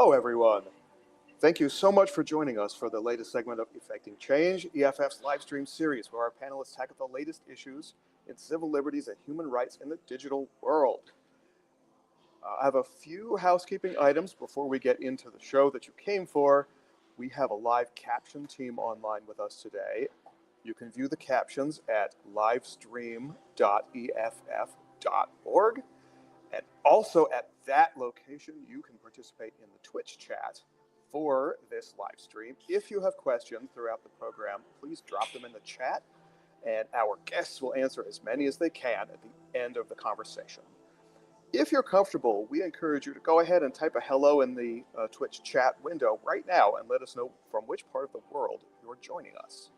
Hello, everyone. Thank you so much for joining us for the latest segment of Effecting Change, EFF's live stream series, where our panelists tackle the latest issues in civil liberties and human rights in the digital world. I have a few housekeeping items before we get into the show that you came for. We have a live caption team online with us today. You can view the captions at livestream.eff.org. And also at that location, you can participate in the Twitch chat for this live stream. If you have questions throughout the program, please drop them in the chat, and our guests will answer as many as they can at the end of the conversation. If you're comfortable, we encourage you to go ahead and type a hello in the Twitch chat window right now and let us know from which part of the world you're joining us.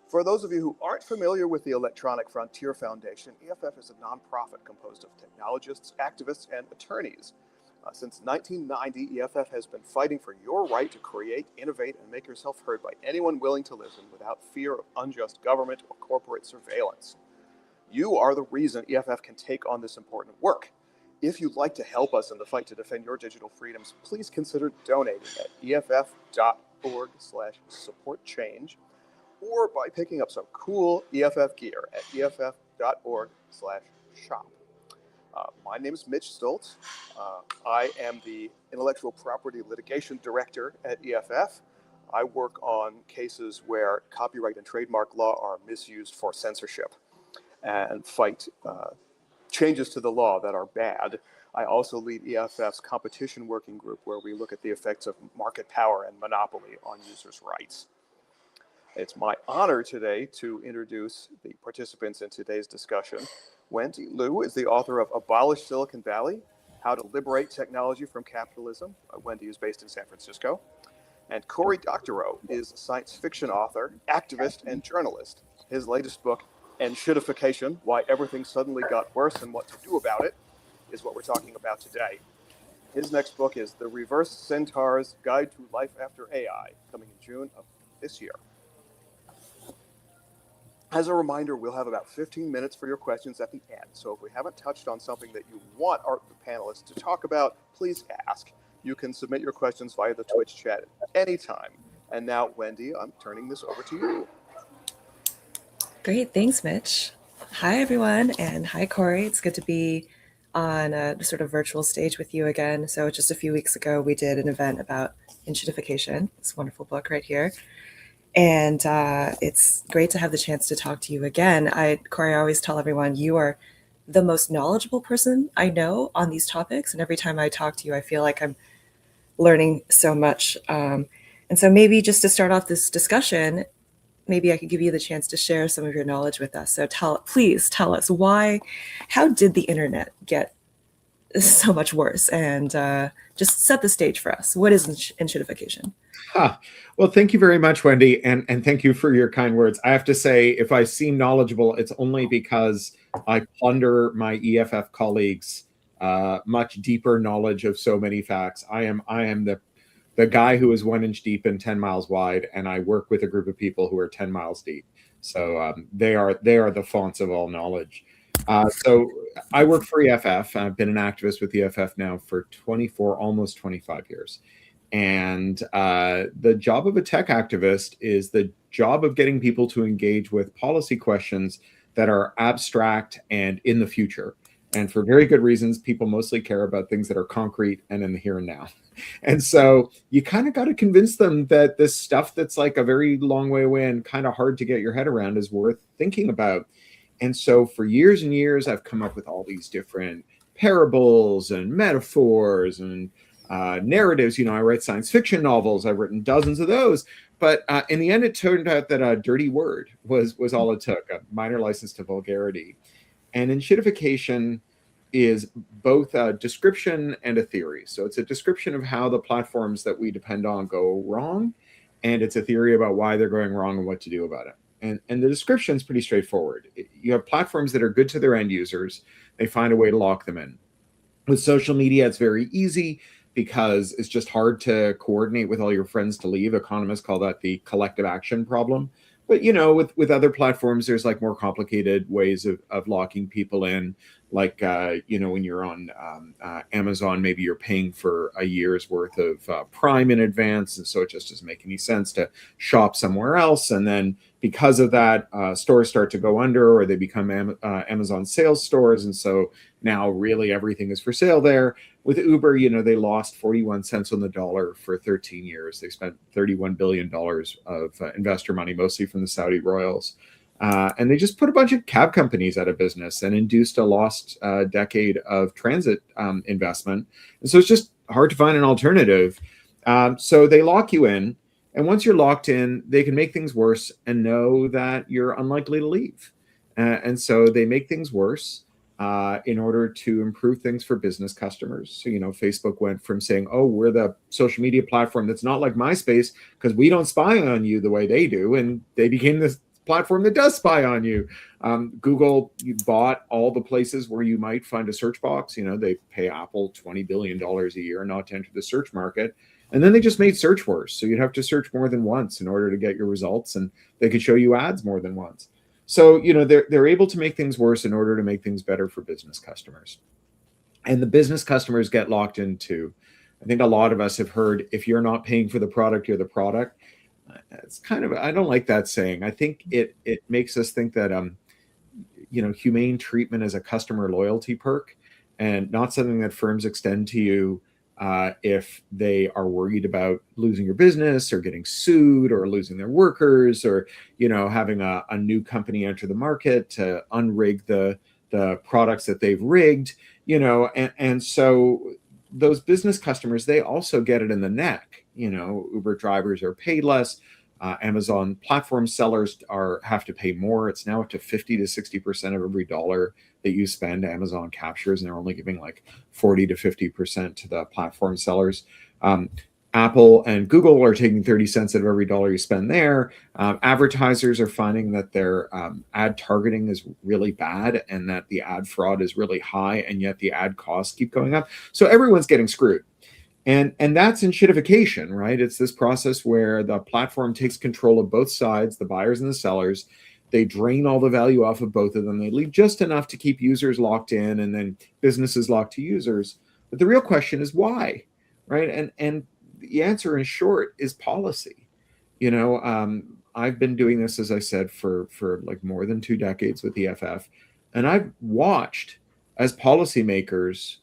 For those of you who aren't familiar with the Electronic Frontier Foundation, EFF is a nonprofit composed of technologists, activists, and attorneys. Since 1990, EFF has been fighting for your right to create, innovate, and make yourself heard by anyone willing to listen without fear of unjust government or corporate surveillance. You are the reason EFF can take on this important work. If you'd like to help us in the fight to defend your digital freedoms, please consider donating at eff.org/supportchange. or by picking up some cool EFF gear at eff.org/shop. My name is Mitch Stoltz. I am the Intellectual Property Litigation Director at EFF. I work on cases where copyright and trademark law are misused for censorship and fight changes to the law that are bad. I also lead EFF's competition working group, where we look at the effects of market power and monopoly on users' rights. It's my honor today to introduce the participants in today's discussion. Wendy Liu is the author of Abolish Silicon Valley, How to Liberate Technology from Capitalism. Wendy is based in San Francisco. And Cory Doctorow is a science fiction author, activist, and journalist. His latest book, Enshittification, Why Everything Suddenly Got Worse and What to Do About It, is what we're talking about today. His next book is The Reverse Centaur's Guide to Life After AI, coming in June of this year. As a reminder, we'll have about 15 minutes for your questions at the end. So if we haven't touched on something that you want our panelists to talk about, please ask. You can submit your questions via the Twitch chat at any time. And now, Wendy, I'm turning this over to you. Great. Thanks, Mitch. Hi, everyone. And hi, Cory. It's good to be on a sort of virtual stage with you again. So just a few weeks ago, we did an event about Enshittification, this wonderful book right here. And it's great to have the chance to talk to you again. Cory, I always tell everyone, you are the most knowledgeable person I know on these topics. And every time I talk to you, I feel like I'm learning so much. And so maybe just to start off this discussion, maybe I could give you the chance to share some of your knowledge with us. So please tell us how did the internet get so much worse? And just set the stage for us. What is Enshittification? Well, thank you very much, Wendy, and thank you for your kind words. I have to say, if I seem knowledgeable, it's only because I plunder my EFF colleagues' much deeper knowledge of so many facts. I am the guy who is 1 inch deep and 10 miles wide, and I work with a group of people who are 10 miles deep. So they are the fonts of all knowledge. So I work for EFF. I've been an activist with EFF now for almost 25 years. And the job of a tech activist is the job of getting people to engage with policy questions that are abstract and in the future. And for very good reasons, people mostly care about things that are concrete and in the here and now. And so you kind of got to convince them that this stuff that's like a very long way away and kind of hard to get your head around is worth thinking about. And so for years and years, I've come up with all these different parables and metaphors and narratives. I write science fiction novels. I've written dozens of those. But in the end, it turned out that a dirty word was all it took, a minor license to vulgarity. And Enshittification is both a description and a theory. So it's a description of how the platforms that we depend on go wrong, and it's a theory about why they're going wrong and what to do about it. And the description is pretty straightforward. You have platforms that are good to their end users. They find a way to lock them in. With social media, it's very easy because it's just hard to coordinate with all your friends to leave. Economists call that the collective action problem. But, with other platforms, there's like more complicated ways of locking people in. like when you're on Amazon, maybe you're paying for a year's worth of Prime in advance, and so it just doesn't make any sense to shop somewhere else. And then because of that, stores start to go under, or they become Amazon sales stores, and so now really everything is for sale there. With Uber, they lost 41 cents on the dollar for 13 years. They spent $31 billion of investor money, mostly from the Saudi royals. And they just put a bunch of cab companies out of business and induced a lost decade of transit investment. And so it's just hard to find an alternative. So they lock you in. And once you're locked in, they can make things worse and know that you're unlikely to leave. And so they make things worse in order to improve things for business customers. So, Facebook went from saying, oh, we're the social media platform that's not like MySpace because we don't spy on you the way they do. And they became this platform that does spy on you. Google, you bought all the places where you might find a search box. They pay Apple $20 billion a year not to enter the search market. And then they just made search worse. So you'd have to search more than once in order to get your results, and they could show you ads more than once. So, they're able to make things worse in order to make things better for business customers. And the business customers get locked into, I think a lot of us have heard, if you're not paying for the product, you're the product. It's kind of, I don't like that saying. I think it makes us think that, humane treatment is a customer loyalty perk and not something that firms extend to you if they are worried about losing your business or getting sued or losing their workers or, having a new company enter the market to unrig the products that they've rigged, and so those business customers, they also get it in the neck. Uber drivers are paid less. Amazon platform sellers have to pay more. It's now up to 50 to 60% of every dollar that you spend, Amazon captures, and they're only giving like 40 to 50% to the platform sellers. Apple and Google are taking 30 cents out of every dollar you spend there. Advertisers are finding that their ad targeting is really bad and that the ad fraud is really high, and yet the ad costs keep going up. So everyone's getting screwed. And that's enshittification, right? It's this process where the platform takes control of both sides, the buyers and the sellers. They drain all the value off of both of them. They leave just enough to keep users locked in, and then businesses locked to users. But the real question is why, right? And the answer, in short, is policy. I've been doing this, as I said, for like more than 2 decades with EFF, and I've watched as policymakers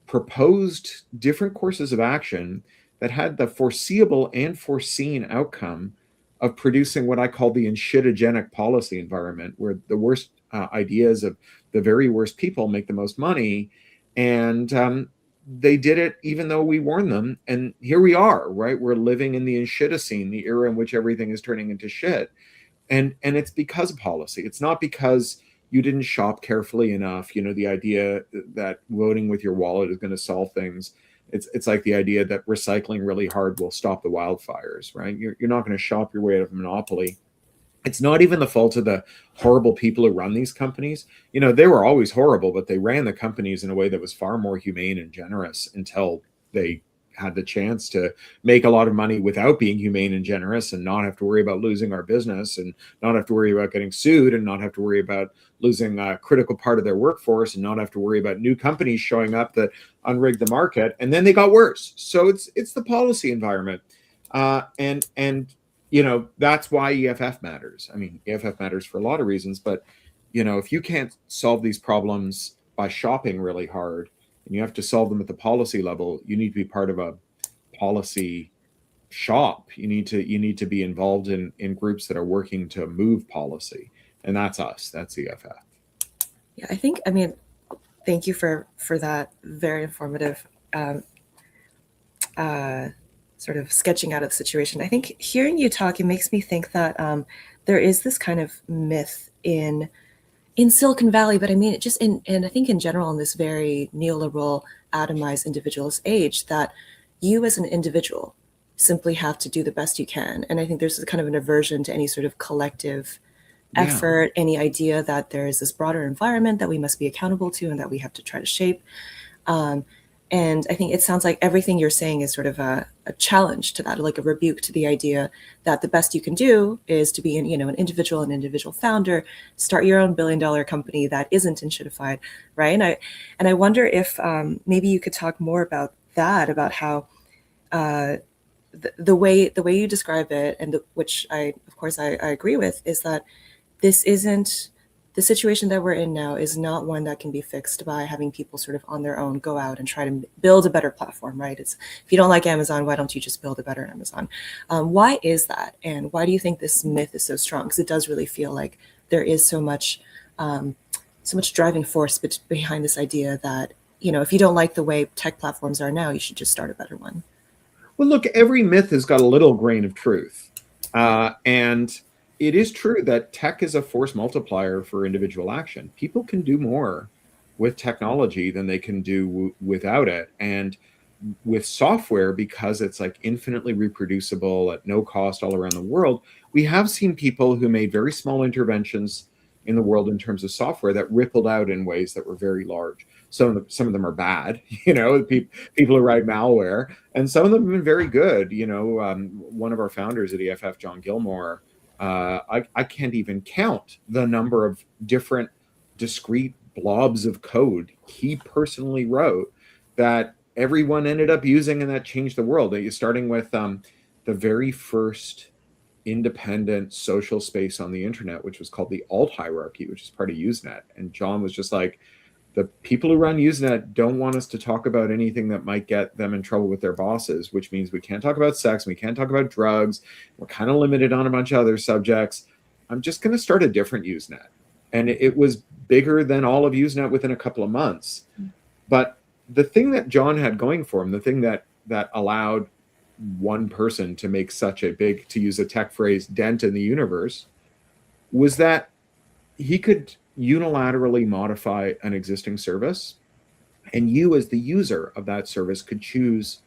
proposed different courses of action that had the foreseeable and foreseen outcome of producing what I call the enshittigenic policy environment, where the worst ideas of the very worst people make the most money. And they did it even though we warned them. And here we are, right? We're living in the Enshitticene, the era in which everything is turning into shit. And it's because of policy. It's not because you didn't shop carefully enough. The idea that voting with your wallet is going to solve things. It's like the idea that recycling really hard will stop the wildfires, right? You're not going to shop your way out of a monopoly. It's not even the fault of the horrible people who run these companies. They were always horrible, but they ran the companies in a way that was far more humane and generous until they had the chance to make a lot of money without being humane and generous and not have to worry about losing our business and not have to worry about getting sued and not have to worry about losing a critical part of their workforce and not have to worry about new companies showing up that unrig the market. And then they got worse. So it's the policy environment. And that's why EFF matters. I mean, EFF matters for a lot of reasons, but if you can't solve these problems by shopping really hard, and you have to solve them at the policy level, you need to be part of a policy shop. You need to be involved in groups that are working to move policy. And that's us. That's EFF. Yeah, thank you for that very informative sort of sketching out of the situation. I think hearing you talk, it makes me think that there is this kind of myth in Silicon Valley, but just and I think in general in this very neoliberal, atomized individualist age, that you as an individual simply have to do the best you can. And I think there's kind of an aversion to any sort of collective effort, any idea that there is this broader environment that we must be accountable to and that we have to try to shape. And I think it sounds like everything you're saying is sort of a challenge to that, like a rebuke to the idea that the best you can do is to be an individual founder, start your own billion-dollar company that isn't Enshittified, right? And I wonder if maybe you could talk more about that, about how the way you describe it, and which of course I agree with, is that this isn't the situation that we're in now is not one that can be fixed by having people sort of on their own go out and try to build a better platform, right? It's, if you don't like Amazon, why don't you just build a better Amazon? Why is that? And why do you think this myth is so strong? Because it does really feel like there is so much driving force behind this idea that, if you don't like the way tech platforms are now, you should just start a better one. Well, look, every myth has got a little grain of truth. And it is true that tech is a force multiplier for individual action. People can do more with technology than they can do without it. And with software, because it's like infinitely reproducible at no cost all around the world, we have seen people who made very small interventions in the world in terms of software that rippled out in ways that were very large. Some of them are bad, people who write malware, and some of them have been very good. One of our founders at EFF, John Gilmore, I can't even count the number of different discrete blobs of code he personally wrote that everyone ended up using, and that changed the world. Starting with the very first independent social space on the internet, which was called the alt hierarchy, which is part of Usenet. And John was just like, the people who run Usenet don't want us to talk about anything that might get them in trouble with their bosses, which means we can't talk about sex, we can't talk about drugs, we're kind of limited on a bunch of other subjects. I'm just going to start a different Usenet. And it was bigger than all of Usenet within a couple of months. But the thing that John had going for him, the thing that allowed one person to make such a big, to use a tech phrase, dent in the universe, was that he could unilaterally modify an existing service, and you as the user of that service could choose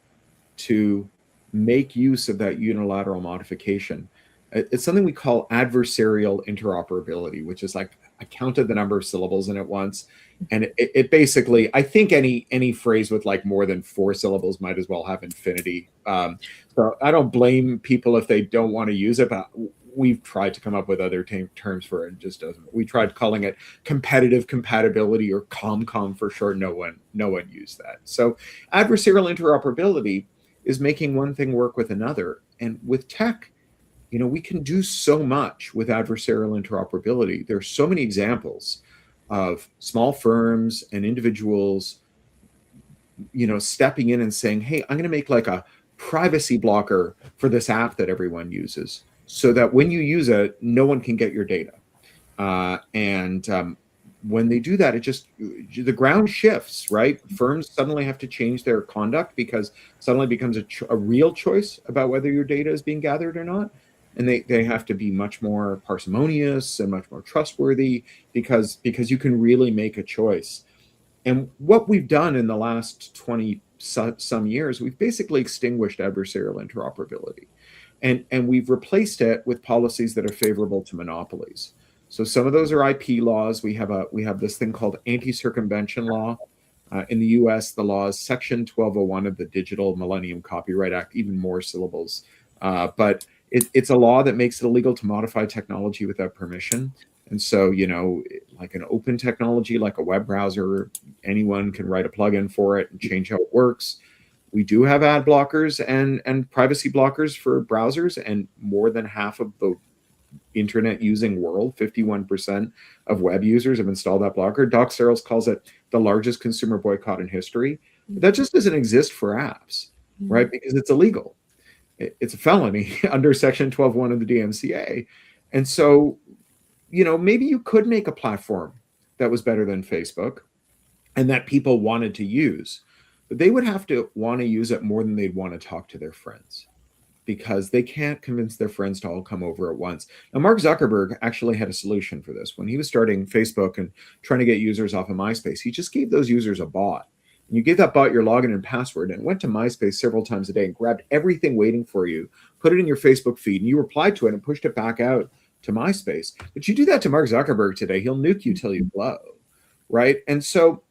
to make use of that unilateral modification. It's something we call adversarial interoperability, which is like, I counted the number of syllables in it once, and it basically, I think any phrase with like more than 4 syllables might as well have infinity. So I don't blame people if they don't want to use it, but we've tried to come up with other terms for it. It just doesn't. We tried calling it competitive compatibility, or COMCOM for short. No one used that. So adversarial interoperability is making one thing work with another. And with tech, we can do so much with adversarial interoperability. There are so many examples of small firms and individuals, stepping in and saying, hey, I'm going to make like a privacy blocker for this app that everyone uses, so that when you use it, no one can get your data. When they do that, the ground shifts, right? Firms suddenly have to change their conduct, because suddenly becomes a real choice about whether your data is being gathered or not. And they have to be much more parsimonious and much more trustworthy, because you can really make a choice. And what we've done in the last 20 some years, we've basically extinguished adversarial interoperability. And we've replaced it with policies that are favorable to monopolies. So some of those are IP laws. We have this thing called anti-circumvention law. In the US, the law is Section 1201 of the Digital Millennium Copyright Act, even more syllables. But it's a law that makes it illegal to modify technology without permission. And so, like an open technology, like a web browser, anyone can write a plugin for it and change how it works. We do have ad blockers and privacy blockers for browsers, and more than half of the internet using world, 51% of web users have installed that blocker. Doc Searles calls it the largest consumer boycott in history. But that just doesn't exist for apps, right? Because it's illegal. It's a felony under Section 12.1 of the DMCA. And so, maybe you could make a platform that was better than Facebook and that people wanted to use, but they would have to want to use it more than they'd want to talk to their friends, because they can't convince their friends to all come over at once. Now, Mark Zuckerberg actually had a solution for this. When he was starting Facebook and trying to get users off of MySpace, he just gave those users a bot. And you gave that bot your login and password, and went to MySpace several times a day and grabbed everything waiting for you, put it in your Facebook feed, and you replied to it and pushed it back out to MySpace. But you do that to Mark Zuckerberg today, he'll nuke you till you blow, right? And so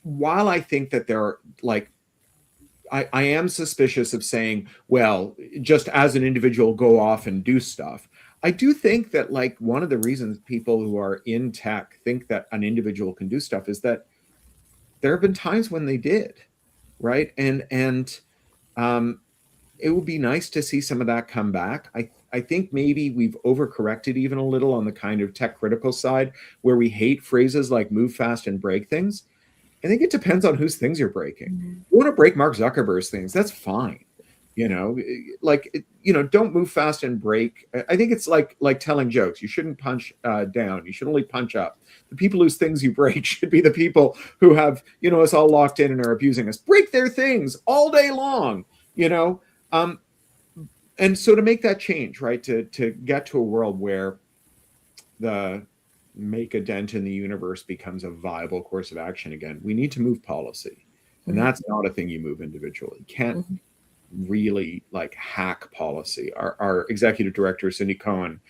while I think that there are like, I am suspicious of saying, well, just as an individual, go off and do stuff. I do think that like one of the reasons people who are in tech think that an individual can do stuff is that there have been times when they did, right? And um, it would be nice to see some of that come back. I think maybe we've overcorrected even a little on the kind of tech critical side where we hate phrases like move fast and break things. I think it depends on whose things you're breaking. Mhm. You want to break Mark Zuckerberg's things, that's fine. Don't move fast and break. I think it's like telling jokes. You shouldn't punch down. You should only punch up. The people whose things you break should be the people who have, us all locked in and are abusing us. Break their things all day long, you know. And so to make that change, right, to get to a world where the make a dent in the universe becomes a viable course of action again, we need to move policy. And that's not a thing you move individually. You can't really like hack policy. Our executive director, Cindy Cohen,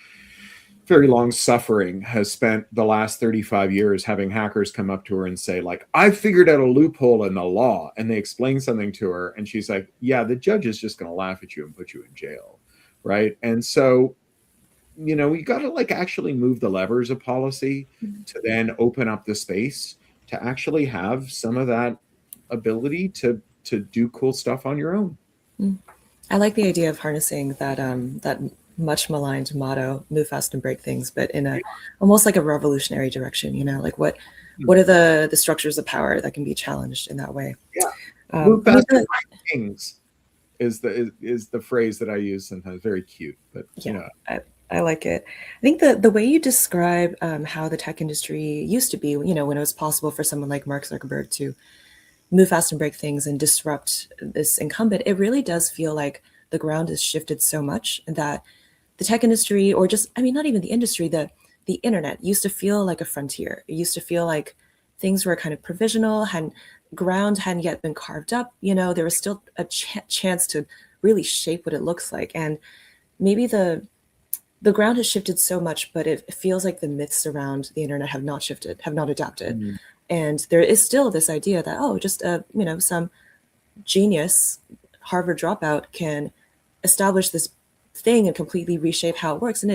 very long suffering, has spent the last 35 years having hackers come up to her and say, like, I figured out a loophole in the law. And they explain something to her. And she's like, yeah, the judge is just going to laugh at you and put you in jail. Right. And so, you got to like actually move the levers of policy to then open up the space to actually have some of that ability to do cool stuff on your own. I like the idea of harnessing that much maligned motto, move fast and break things, but in a almost like a revolutionary direction, like what are the structures of power that can be challenged in that way? Yeah. Move fast and break things is the phrase that I use sometimes. Very cute, but I like it. I think the way you describe how the tech industry used to be, when it was possible for someone like Mark Zuckerberg to move fast and break things and disrupt this incumbent, it really does feel like the ground has shifted so much that the tech industry, or just, not even the industry, the internet used to feel like a frontier. It used to feel like things were kind of provisional, ground hadn't yet been carved up. There was still a chance to really shape what it looks like. And maybe the ground has shifted so much, but it feels like the myths around the internet have not shifted, have not adapted. And there is still this idea that, just some genius Harvard dropout can establish this thing and completely reshape how it works. And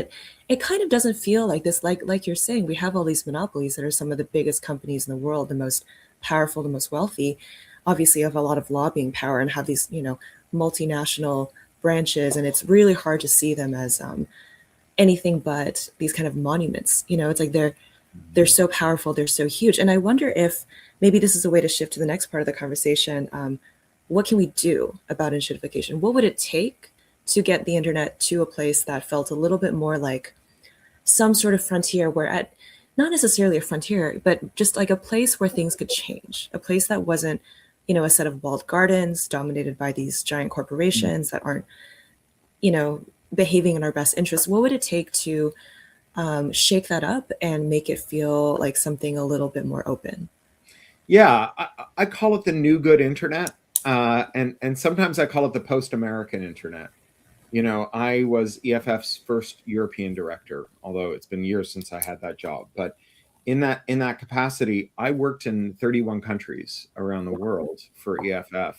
it kind of doesn't feel like this, like you're saying, we have all these monopolies that are some of the biggest companies in the world, the most powerful, the most wealthy, obviously have a lot of lobbying power and have these, multinational branches. And it's really hard to see them as anything but these kind of monuments. It's like they're so powerful, they're so huge. And I wonder if maybe this is a way to shift to the next part of the conversation. What can we do about enshittification? What would it take to get the internet to a place that felt a little bit more like some sort of frontier, where not necessarily a frontier, but just like a place where things could change, a place that wasn't, a set of walled gardens dominated by these giant corporations that aren't, behaving in our best interest? What would it take to shake that up and make it feel like something a little bit more open? Yeah, I call it the new good internet. And sometimes I call it the post-American internet. I was EFF's first European director, although it's been years since I had that job. But in that capacity, I worked in 31 countries around the world for EFF.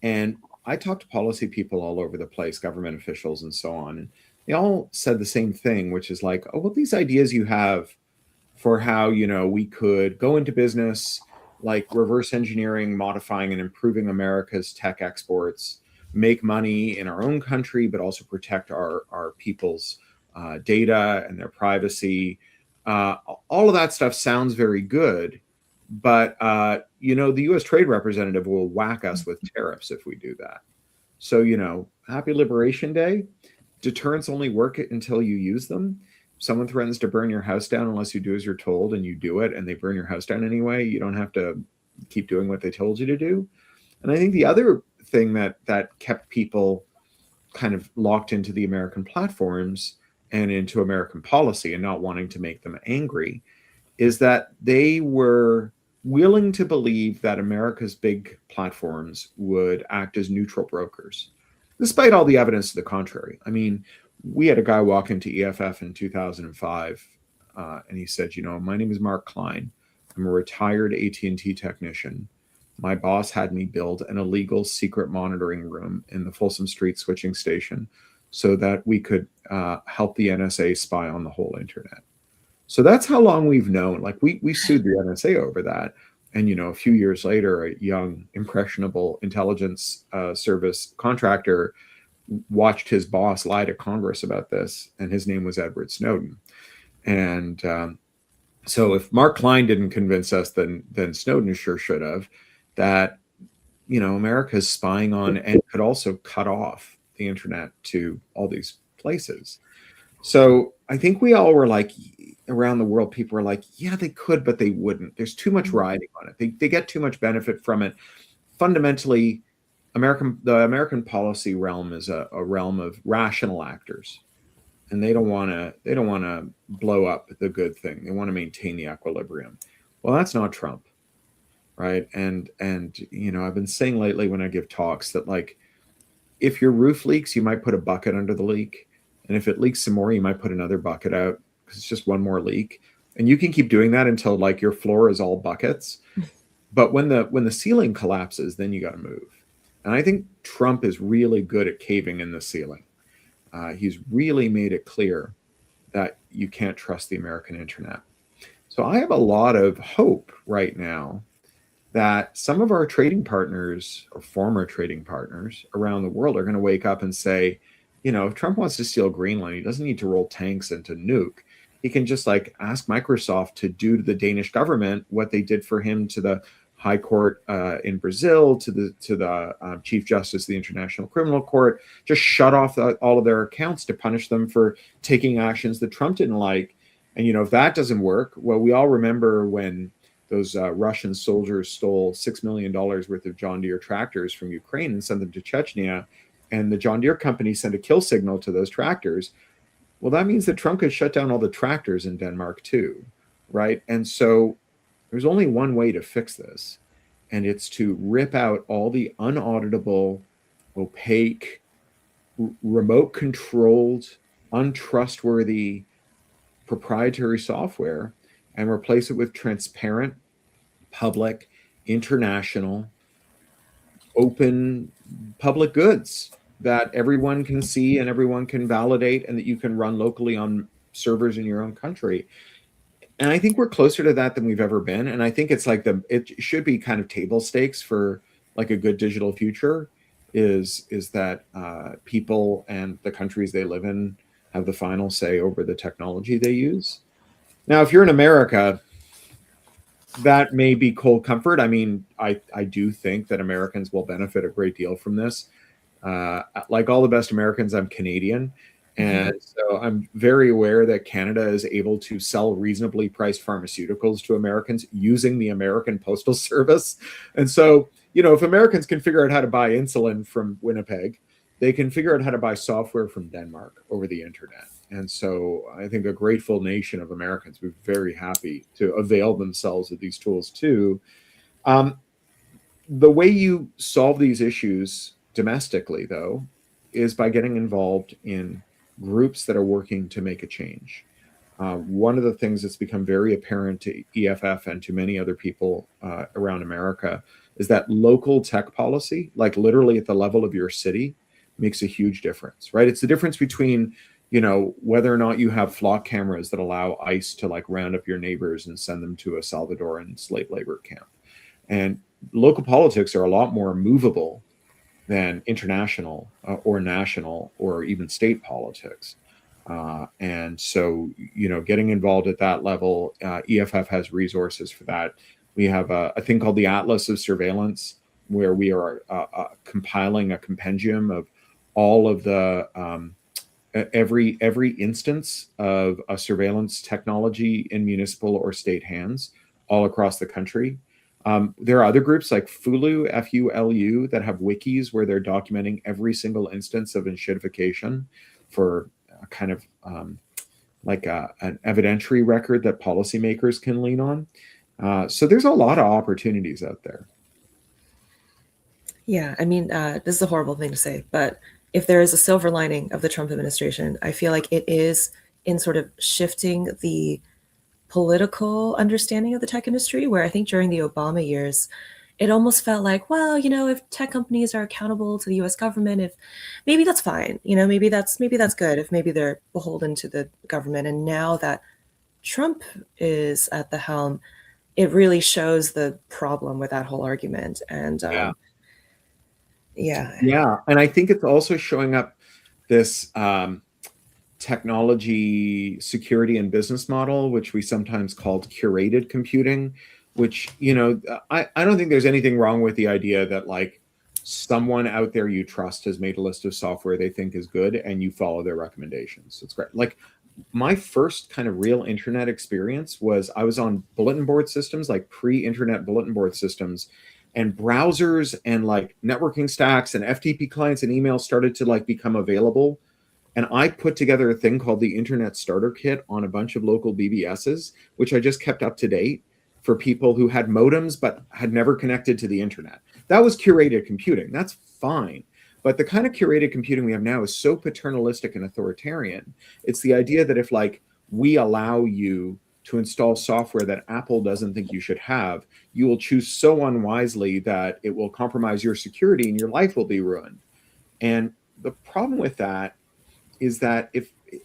And I talked to policy people all over the place, government officials and so on. And they all said the same thing, which is like, oh, well, these ideas you have for how, we could go into business, like reverse engineering, modifying and improving America's tech exports, make money in our own country, but also protect our people's data and their privacy. All of that stuff sounds very good. But, the U.S. Trade Representative will whack us with tariffs if we do that. So, happy Liberation Day. Deterrents only work until you use them. Someone threatens to burn your house down unless you do as you're told, and you do it, and they burn your house down anyway. You don't have to keep doing what they told you to do. And I think the other thing that kept people kind of locked into the American platforms and into American policy and not wanting to make them angry is that they were willing to believe that America's big platforms would act as neutral brokers, despite all the evidence to the contrary. I mean, we had a guy walk into EFF in 2005, and he said, my name is Mark Klein. I'm a retired AT&T technician. My boss had me build an illegal secret monitoring room in the Folsom Street switching station so that we could help the NSA spy on the whole internet. So that's how long we've known. Like we sued the NSA over that. And, a few years later, a young, impressionable intelligence service contractor watched his boss lie to Congress about this. And his name was Edward Snowden. And so if Mark Klein didn't convince us, then Snowden sure should have, that, America's spying on and could also cut off the internet to all these places. So I think we all were like, around the world, people were like, yeah, they could, but they wouldn't. There's too much riding on it. They get too much benefit from it. Fundamentally, the American policy realm is a realm of rational actors, and they don't want to blow up the good thing. They want to maintain the equilibrium. Well, that's not Trump, right? And I've been saying lately when I give talks that, like, if your roof leaks, you might put a bucket under the leak. And if it leaks some more, you might put another bucket out because it's just one more leak. And you can keep doing that until, like, your floor is all buckets. But when the ceiling collapses, then you got to move. And I think Trump is really good at caving in the ceiling. He's really made it clear that you can't trust the American internet. So I have a lot of hope right now that some of our trading partners or former trading partners around the world are going to wake up and say, if Trump wants to steal Greenland, he doesn't need to roll tanks and to nuke. He can just, like, ask Microsoft to do to the Danish government what they did for him to the High Court in Brazil, to the Chief Justice of the International Criminal Court. Just shut off all of their accounts to punish them for taking actions that Trump didn't like. And if that doesn't work, well, we all remember when those Russian soldiers stole $6 million worth of John Deere tractors from Ukraine and sent them to Chechnya. And the John Deere company sent a kill signal to those tractors. Well, that means that Trump could shut down all the tractors in Denmark too, right? And so there's only one way to fix this, and it's to rip out all the unauditable, opaque, remote-controlled, untrustworthy, proprietary software and replace it with transparent, public, international, open public goods that everyone can see and everyone can validate, and that you can run locally on servers in your own country. And I think we're closer to that than we've ever been. And I think it's like it should be kind of table stakes for, like, a good digital future is that people and the countries they live in have the final say over the technology they use. Now, if you're in America, that may be cold comfort. I mean, I do think that Americans will benefit a great deal from this. Like all the best Americans, I'm Canadian. And so I'm very aware that Canada is able to sell reasonably priced pharmaceuticals to Americans using the American Postal Service. And so, if Americans can figure out how to buy insulin from Winnipeg, they can figure out how to buy software from Denmark over the internet. And so I think a grateful nation of Americans would be very happy to avail themselves of these tools too. The way you solve these issues domestically, though, is by getting involved in groups that are working to make a change. One of the things that's become very apparent to EFF and to many other people around America is that local tech policy, like literally at the level of your city, makes a huge difference, right? It's the difference between, whether or not you have flock cameras that allow ICE to, like, round up your neighbors and send them to a Salvadoran slave labor camp. And local politics are a lot more movable than international or national or even state politics. And so, getting involved at that level, EFF has resources for that. We have a thing called the Atlas of Surveillance, where we are compiling a compendium of all of the every instance of a surveillance technology in municipal or state hands all across the country. There are other groups like FULU, F-U-L-U, that have wikis where they're documenting every single instance of enshittification for a kind of like an evidentiary record that policymakers can lean on. So there's a lot of opportunities out there. Yeah, I mean, this is a horrible thing to say, but if there is a silver lining of the Trump administration, I feel like it is in sort of shifting the political understanding of the tech industry, where I think during the Obama years, it almost felt like, well, if tech companies are accountable to the US government, if maybe that's fine, maybe that's good if maybe they're beholden to the government. And now that Trump is at the helm, it really shows the problem with that whole argument. And Yeah. yeah. Yeah. And I think it's also showing up this technology security and business model, which we sometimes called curated computing, which, I don't think there's anything wrong with the idea that like someone out there you trust has made a list of software they think is good and you follow their recommendations. It's great. Like my first kind of real internet experience was I was on bulletin board systems, like pre-internet bulletin board systems, and browsers and like networking stacks and FTP clients and email started to like become available. And I put together a thing called the Internet Starter Kit on a bunch of local BBSs, which I just kept up to date for people who had modems but had never connected to the internet. That was curated computing. That's fine. But the kind of curated computing we have now is so paternalistic and authoritarian. It's the idea that if like we allow you to install software that Apple doesn't think you should have, you will choose so unwisely that it will compromise your security and your life will be ruined. And the problem with that is that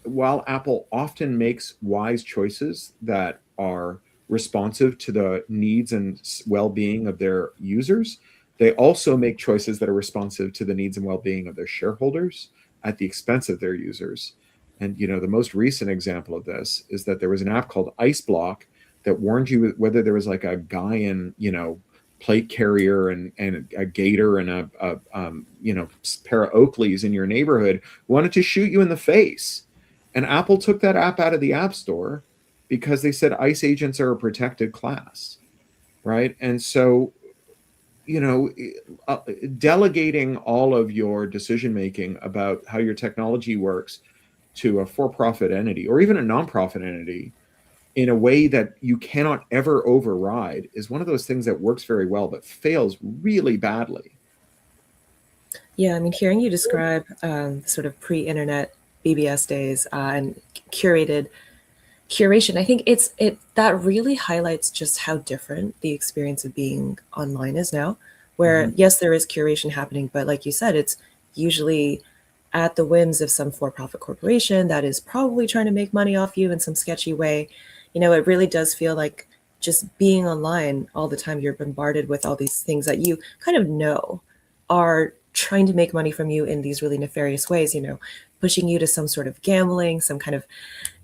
while Apple often makes wise choices that are responsive to the needs and well-being of their users, they also make choices that are responsive to the needs and well-being of their shareholders at the expense of their users. And the most recent example of this is that there was an app called Ice Block that warned you whether there was like a guy in plate carrier and a gator and a pair of Oakleys in your neighborhood wanted to shoot you in the face. And Apple took that app out of the App Store because they said ICE agents are a protected class, right? And so, delegating all of your decision making about how your technology works to a for-profit entity or even a nonprofit entity in a way that you cannot ever override is one of those things that works very well but fails really badly. Yeah, I mean, hearing you describe sort of pre-internet BBS days and curation, I think that really highlights just how different the experience of being online is now. Where yes, there is curation happening, but like you said, it's usually at the whims of some for-profit corporation that is probably trying to make money off you in some sketchy way. It really does feel like just being online all the time, you're bombarded with all these things that you kind of are trying to make money from you in these really nefarious ways, pushing you to some sort of gambling, some kind of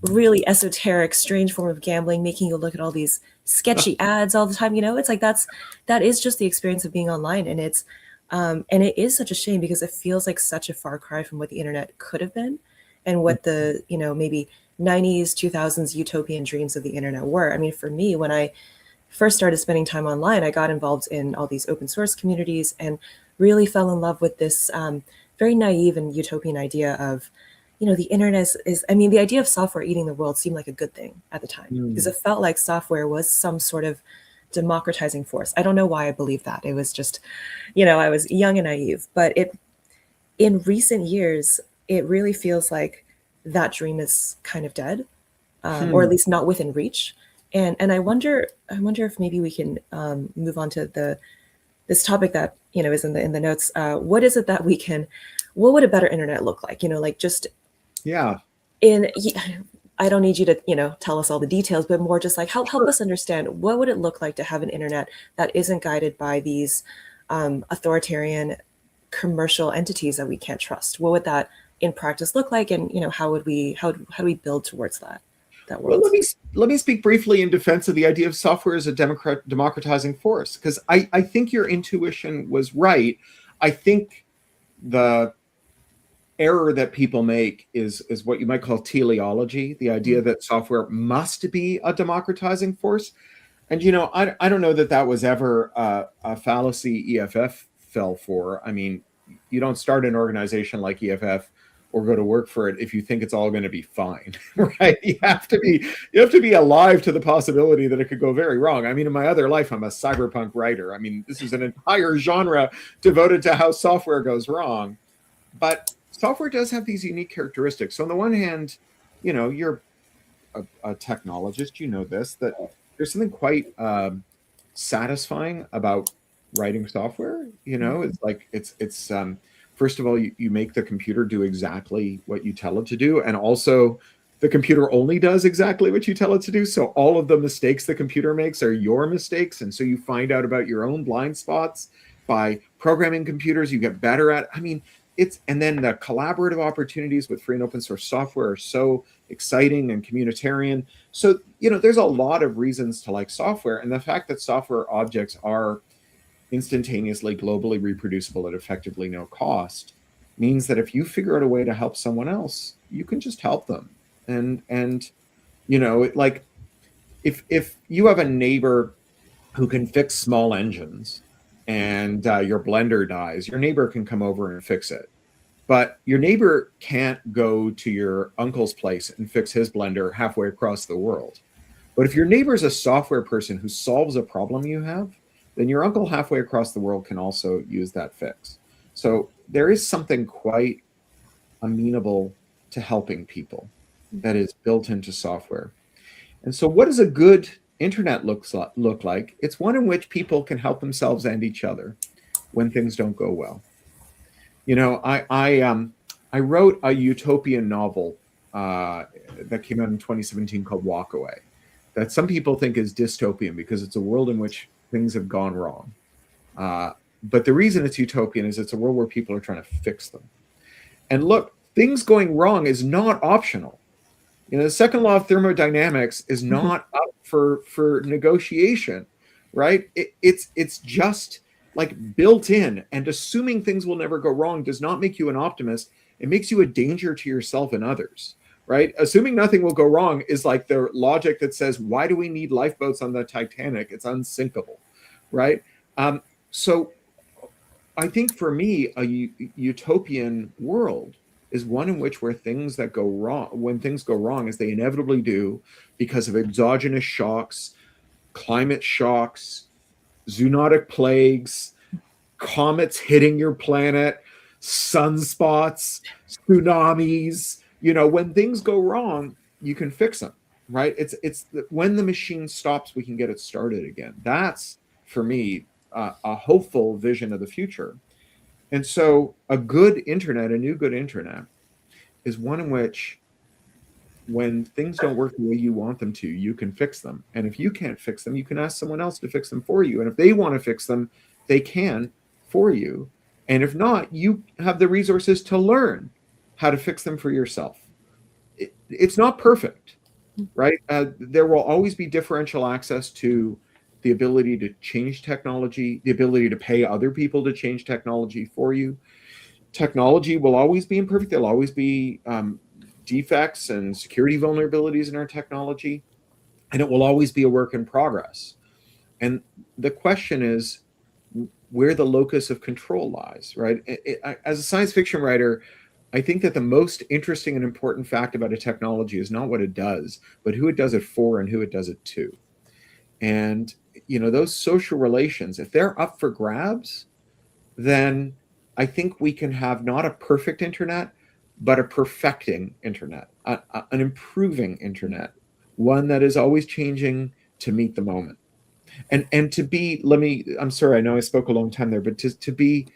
really esoteric, strange form of gambling, making you look at all these sketchy ads all the time. It's like that is just the experience of being online. And it is such a shame because it feels like such a far cry from what the internet could have been and what the, maybe 90s, 2000s utopian dreams of the internet were. I mean, for me, when I first started spending time online, I got involved in all these open source communities and really fell in love with this very naive and utopian idea of, the internet the idea of software eating the world seemed like a good thing at the time because it felt like software was some sort of democratizing force. I don't know why I believed that. It was just, I was young and naive, but in recent years, it really feels like that dream is kind of dead, or at least not within reach. And I wonder if maybe we can move on to this topic that is in the notes. What is it that what would a better internet look like? Yeah. I don't need you to tell us all the details, but more just like help us understand what would it look like to have an internet that isn't guided by these authoritarian commercial entities that we can't trust. What would that in practice look like, and how do we build towards that world? Well, let me speak briefly in defense of the idea of software as a democratizing force, because I think your intuition was right. I think the error that people make is what you might call teleology, the idea that software must be a democratizing force. And I don't know that was ever a fallacy EFF fell for. I mean, you don't start an organization like EFF or go to work for it if you think it's all going to be fine, right? You have to be alive to the possibility that it could go very wrong. I mean, in my other life, I'm a cyberpunk writer. I mean, this is an entire genre devoted to how software goes wrong. But software does have these unique characteristics. So on the one hand, you're a technologist, you know this, that there's something quite satisfying about writing software. You know, it's like it's first of all, you make the computer do exactly what you tell it to do, and also the computer only does exactly what you tell it to do. So all of the mistakes the computer makes are your mistakes, and so you find out about your own blind spots by programming computers. You get better at. I mean, and then the collaborative opportunities with free and open source software are so exciting and communitarian. So, you know, there's a lot of reasons to like software, and the fact that software objects are instantaneously globally reproducible at effectively no cost means that if you figure out a way to help someone else, you can just help them. And you know, like if you have a neighbor who can fix small engines and your blender dies, your neighbor can come over and fix it. But your neighbor can't go to your uncle's place and fix his blender halfway across the world. But if your neighbor is a software person who solves a problem you have, then your uncle halfway across the world can also use that fix. So there is something quite amenable to helping people that is built into software. And so what does a good internet look like? It's one in which people can help themselves and each other when things don't go well. You know, I wrote a utopian novel that came out in 2017 called Walk Away, that some people think is dystopian because it's a world in which things have gone wrong. But the reason it's utopian is it's a world where people are trying to fix them. And look, things going wrong is not optional. You know, the second law of thermodynamics is not up for negotiation, right? It's just like built in, and assuming things will never go wrong does not make you an optimist. It makes you a danger to yourself and others, right? Assuming nothing will go wrong is like the logic that says, why do we need lifeboats on the Titanic? It's unsinkable, right? So I think for me, a utopian world is one in which when things go wrong, as they inevitably do because of exogenous shocks, climate shocks, zoonotic plagues, comets hitting your planet, sunspots, tsunamis, you know, when things go wrong, you can fix them, right? It's when the machine stops, we can get it started again. That's, for me, a hopeful vision of the future. And so a good internet, a new good internet, is one in which when things don't work the way you want them to, you can fix them. And if you can't fix them, you can ask someone else to fix them for you. And if they want to fix them, they can for you. And if not, you have the resources to learn how to fix them for yourself. It's not perfect, right? There will always be differential access to the ability to change technology, the ability to pay other people to change technology for you. Technology will always be imperfect. There'll always be defects and security vulnerabilities in our technology, and it will always be a work in progress. And the question is where the locus of control lies, right? As a science fiction writer, I think that the most interesting and important fact about a technology is not what it does, but who it does it for and who it does it to. And, you know, those social relations, if they're up for grabs, then I think we can have not a perfect internet, but a perfecting internet, an improving internet, one that is always changing to meet the moment. And to be, I'm sorry, I know I spoke a long time there, but to be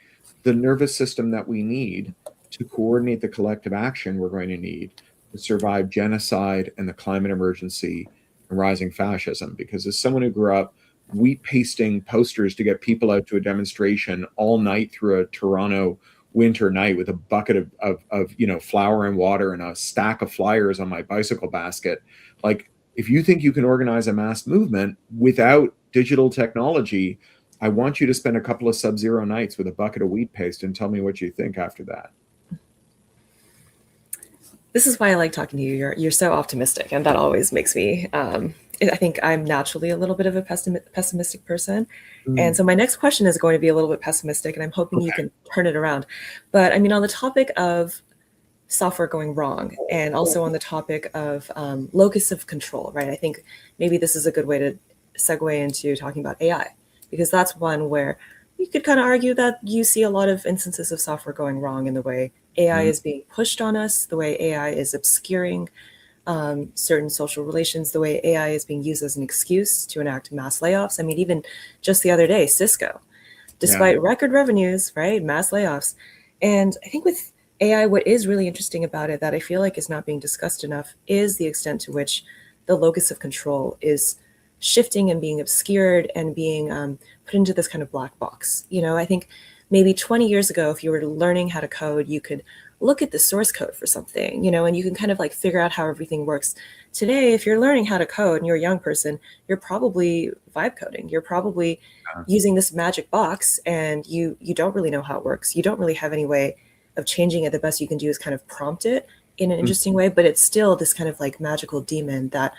the nervous system that we need to coordinate the collective action we're going to need to survive genocide and the climate emergency and rising fascism. Because as someone who grew up wheat pasting posters to get people out to a demonstration all night through a Toronto winter night with a bucket of you know, flour and water and a stack of flyers on my bicycle basket, like, if you think you can organize a mass movement without digital technology, I want you to spend a couple of sub-zero nights with a bucket of wheat paste and tell me what you think after that. This is why I like talking to you. You're so optimistic, and that always makes me. I think I'm naturally a little bit of a pessimistic person, and so my next question is going to be a little bit pessimistic, and I'm hoping you can turn it around. But I mean, on the topic of software going wrong, and also on the topic of locus of control, right? I think maybe this is a good way to segue into talking about AI, because that's one where you could kind of argue that you see a lot of instances of software going wrong in the way AI is being pushed on us, the way AI is obscuring certain social relations, the way AI is being used as an excuse to enact mass layoffs. I mean, even just the other day, Cisco, despite record revenues, right, mass layoffs. And I think with AI, what is really interesting about it that I feel like is not being discussed enough is the extent to which the locus of control is shifting and being obscured and being put into this kind of black box. I think maybe 20 years ago, if you were learning how to code, you could look at the source code for something, and you can kind of like figure out how everything works. Today, if you're learning how to code and you're a young person, you're probably vibe coding. You're probably using this magic box and you don't really know how it works. You don't really have any way of changing it. The best you can do is kind of prompt it in an interesting way, but it's still this kind of like magical demon that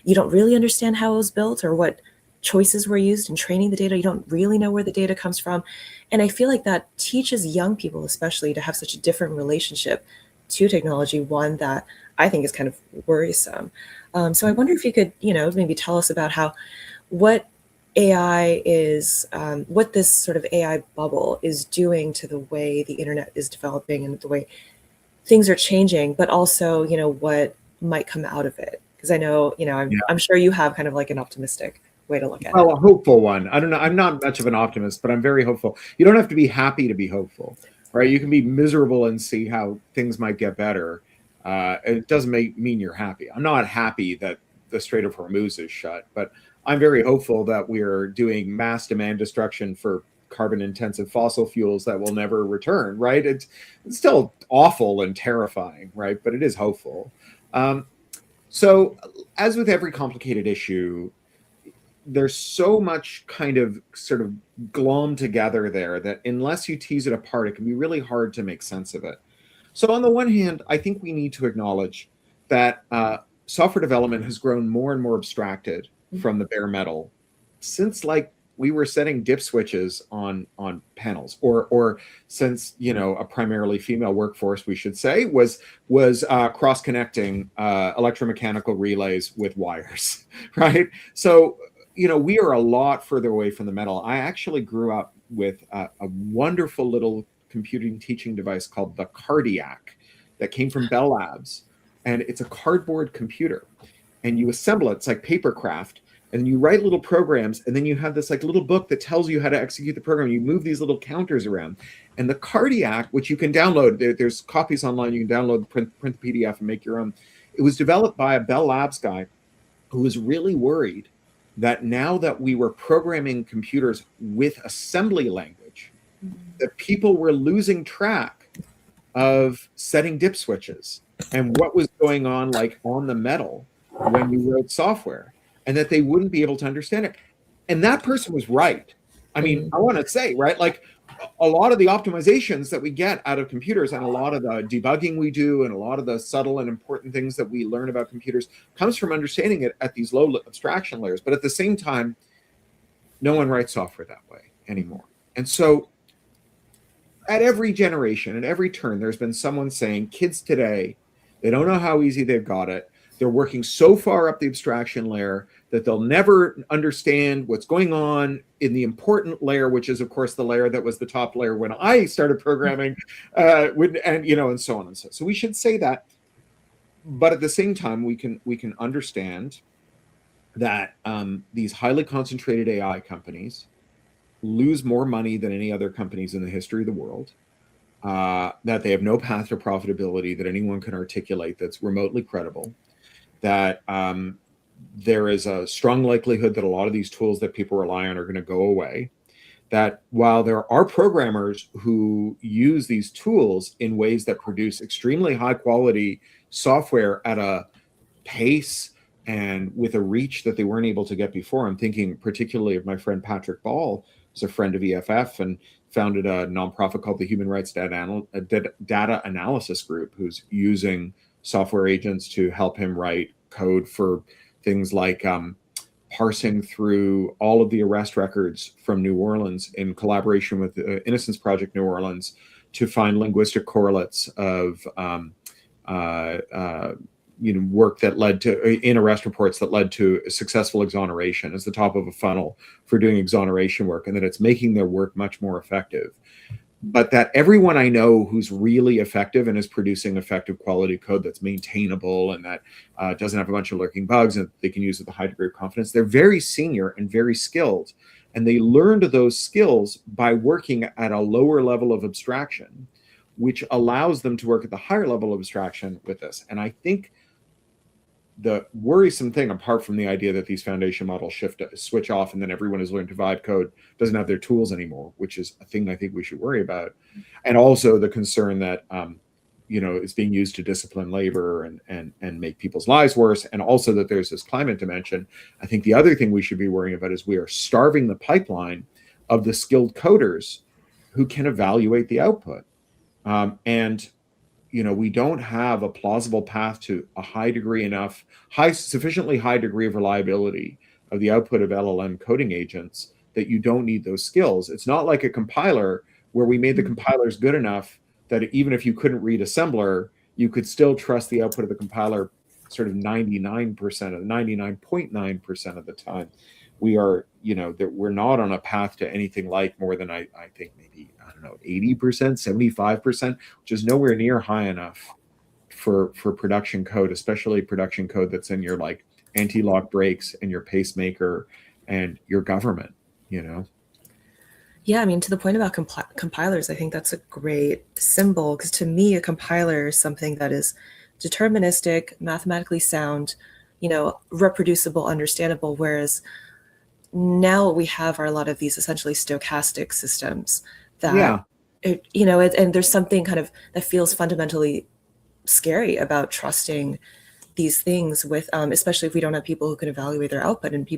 you don't really understand how it was built or what choices were used in training the data. You don't really know where the data comes from. And I feel like that teaches young people, especially, to have such a different relationship to technology, one that I think is kind of worrisome. So I wonder if you could, maybe tell us about what AI is, what this sort of AI bubble is doing to the way the internet is developing and the way things are changing, but also, what might come out of it. Because I know, I'm sure you have kind of like an optimistic way to look at it. Well, a hopeful one. I don't know. I'm not much of an optimist, but I'm very hopeful. You don't have to be happy to be hopeful, right? You can be miserable and see how things might get better. It doesn't mean you're happy. I'm not happy that the Strait of Hormuz is shut, but I'm very hopeful that we're doing mass demand destruction for carbon-intensive fossil fuels that will never return, right? It's still awful and terrifying, right? But it is hopeful. So as with every complicated issue, there's so much kind of sort of glommed together there that unless you tease it apart, it can be really hard to make sense of it. So on the one hand, I think we need to acknowledge that software development has grown more and more abstracted from the bare metal since like we were setting dip switches on panels, or since a primarily female workforce, we should say, was cross connecting electromechanical relays with wires, right? So we are a lot further away from the metal. I actually grew up with a wonderful little computing teaching device called the Cardiac that came from Bell Labs, and it's a cardboard computer, and you assemble it. It's like papercraft. And you write little programs, and then you have this like little book that tells you how to execute the program. You move these little counters around. And the Cardiac, which you can download, there's copies online. You can download, print the PDF and make your own. It was developed by a Bell Labs guy who was really worried that now that we were programming computers with assembly language, that people were losing track of setting dip switches and what was going on like on the metal when you wrote software, and that they wouldn't be able to understand it. And that person was right. I mean, I want to say, right, like a lot of the optimizations that we get out of computers and a lot of the debugging we do and a lot of the subtle and important things that we learn about computers comes from understanding it at these low abstraction layers. But at the same time, no one writes software that way anymore. And so at every generation, at every turn, there's been someone saying, kids today, they don't know how easy they've got it. They're working so far up the abstraction layer that they'll never understand what's going on in the important layer, which is, of course, the layer that was the top layer when I started programming, and so on and so on. So we should say that, but at the same time, we can understand that these highly concentrated AI companies lose more money than any other companies in the history of the world. That they have no path to profitability that anyone can articulate that's remotely credible. That there is a strong likelihood that a lot of these tools that people rely on are going to go away. That while there are programmers who use these tools in ways that produce extremely high quality software at a pace and with a reach that they weren't able to get before. I'm thinking particularly of my friend Patrick Ball, who's a friend of EFF and founded a nonprofit called the Human Rights Data Analysis Group, who's using software agents to help him write code for things like parsing through all of the arrest records from New Orleans in collaboration with the Innocence Project New Orleans to find linguistic correlates of work that led to in arrest reports that led to successful exoneration as the top of a funnel for doing exoneration work, and that it's making their work much more effective. but that everyone I know who's really effective and is producing effective quality code that's maintainable and that doesn't have a bunch of lurking bugs and they can use with a high degree of confidence, they're very senior and very skilled. And they learned those skills by working at a lower level of abstraction, which allows them to work at the higher level of abstraction with this. And I think the worrisome thing, apart from the idea that these foundation models switch off and then everyone has learned to vibe code, doesn't have their tools anymore, which is a thing I think we should worry about. And also the concern that is being used to discipline labor and make people's lives worse. And also that there's this climate dimension. I think the other thing we should be worrying about is we are starving the pipeline of the skilled coders who can evaluate the output. We don't have a plausible path to a sufficiently high degree of reliability of the output of LLM coding agents that you don't need those skills. It's not like a compiler where we made the compilers good enough that even if you couldn't read assembler, you could still trust the output of the compiler sort of 99.9% of the time. We are, that we're not on a path to anything like more than I think maybe, 80%, 75%, which is nowhere near high enough for production code, especially production code that's in your like anti-lock brakes and your pacemaker and your government, Yeah, I mean, to the point about compilers, I think that's a great symbol, because to me, a compiler is something that is deterministic, mathematically sound, reproducible, understandable, whereas now what we have are a lot of these essentially stochastic systems that, and there's something kind of that feels fundamentally scary about trusting these things with, especially if we don't have people who can evaluate their output and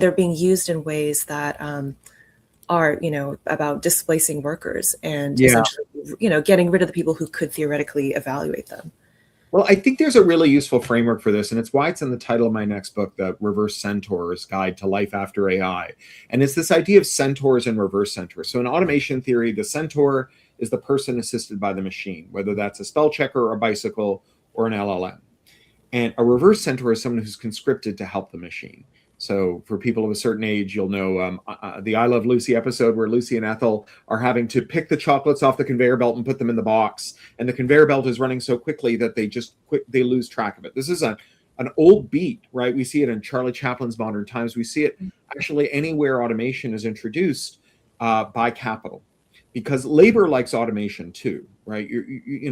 they're being used in ways that are, about displacing workers and essentially, getting rid of the people who could theoretically evaluate them. Well, I think there's a really useful framework for this, and it's why it's in the title of my next book, The Reverse Centaur's Guide to Life After AI. And it's this idea of centaurs and reverse centaurs. So in automation theory, the centaur is the person assisted by the machine, whether that's a spell checker or a bicycle or an LLM. And a reverse centaur is someone who's conscripted to help the machine. So for people of a certain age, you'll know the I Love Lucy episode where Lucy and Ethel are having to pick the chocolates off the conveyor belt and put them in the box. And the conveyor belt is running so quickly that they lose track of it. This is an old beat, right? We see it in Charlie Chaplin's Modern Times. We see it actually anywhere automation is introduced by capital, because labor likes automation too, right? You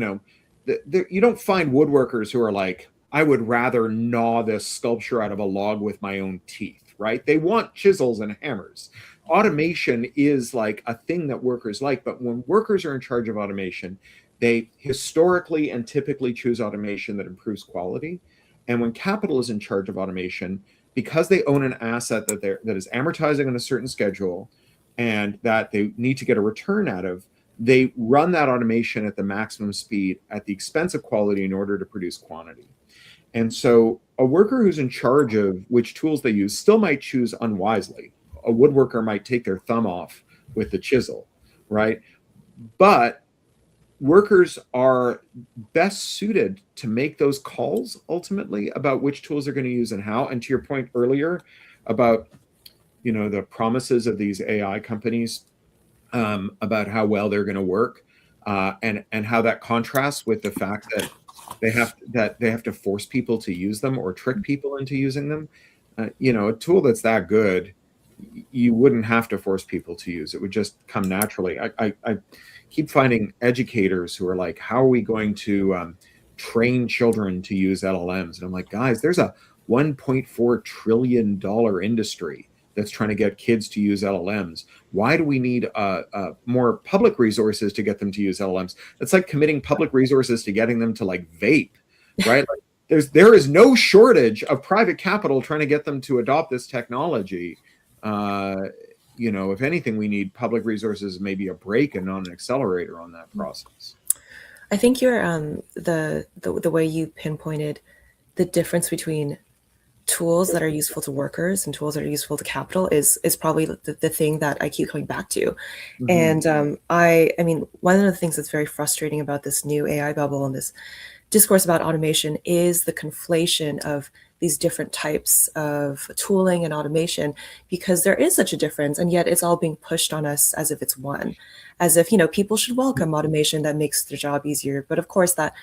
don't find woodworkers who are like, I would rather gnaw this sculpture out of a log with my own teeth, right? They want chisels and hammers. Automation is like a thing that workers like, but when workers are in charge of automation, they historically and typically choose automation that improves quality. And when capital is in charge of automation, because they own an asset that is amortizing on a certain schedule and that they need to get a return out of, they run that automation at the maximum speed at the expense of quality in order to produce quantity. And so a worker who's in charge of which tools they use still might choose unwisely. A woodworker might take their thumb off with the chisel, right? But workers are best suited to make those calls ultimately about which tools they're going to use and how. And to your point earlier about, the promises of these AI companies about how well they're going to work, and how that contrasts with the fact that they have to force people to use them or trick people into using them. A tool that's that good, you wouldn't have to force people to use. It would just come naturally. I keep finding educators who are like, how are we going to train children to use LLMs? And I'm like, guys, there's a $1.4 trillion industry that's trying to get kids to use LLMs. Why do we need more public resources to get them to use LLMs? It's like committing public resources to getting them to like vape, right? Like there is no shortage of private capital trying to get them to adopt this technology. If anything, we need public resources, maybe a brake and not an accelerator on that process. I think your the way you pinpointed the difference between tools that are useful to workers and tools that are useful to capital is probably the thing that I keep coming back to. And I mean, one of the things that's very frustrating about this new AI bubble and this discourse about automation is the conflation of these different types of tooling and automation, because there is such a difference, and yet it's all being pushed on us as if it's one, as if, people should welcome automation that makes their job easier. But of course, that